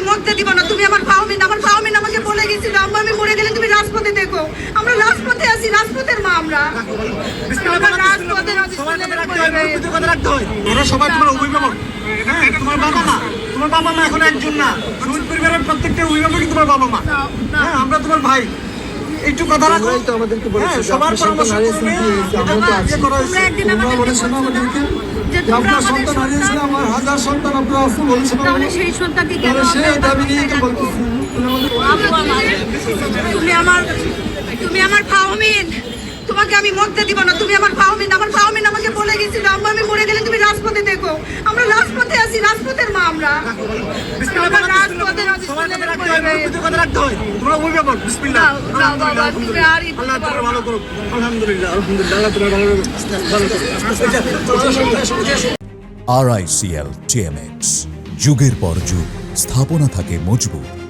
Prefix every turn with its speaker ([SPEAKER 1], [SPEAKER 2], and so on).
[SPEAKER 1] মরতে দিব না, তুমি আমার ফাহমিন আমাকে বলে গেছিল আম্মা আমি মরে গেলে তুমি রাজপথে দেখো। আমরা রাজপথে আছি, রাজপথের মা আমরা।
[SPEAKER 2] ওরা সবাই তোমার অভিভাবক, হ্যাঁ তোমার বাবা মা। তোমার বাবা মা এখন একজন না, শহীদ পরিবারের প্রত্যেকটা অভিভাবকই তোমার বাবা মা। হ্যাঁ আমরা তোমার ভাই, একটু কথা রাখো। হ্যাঁ সবার পরামর্শ করবে।
[SPEAKER 1] আপনার সন্তান হারিয়েছিল, আমার হাজার সন্তান আপনারা আজকে বলেছেন, তাহলে সেই সন্তানকে কেন সেই দাবি নিয়ে তো বলতেছি। তুমি আমার ফাহমিন, তোমাকে আমি মরতে দিব না, তুমি আমার ফাহমিন আমাকে বলে গেছিল আম্মা আমি মরে গেলে তুমি রাজপথে দেখো। আমরা রাজপথে আছি, রাজপথের মা আমরা।
[SPEAKER 2] কথা রাখতে হয়, তোমরা অভিভাবক। বিসমিল্লাহ, আল্লাহ তোমার ভালো করুক। আলহামদুলিল্লাহ আল্লাহ তোমার ভালো করুক।
[SPEAKER 3] RICL TMX, যুগের পর যুগ স্থাপনা থাকে মজবুত।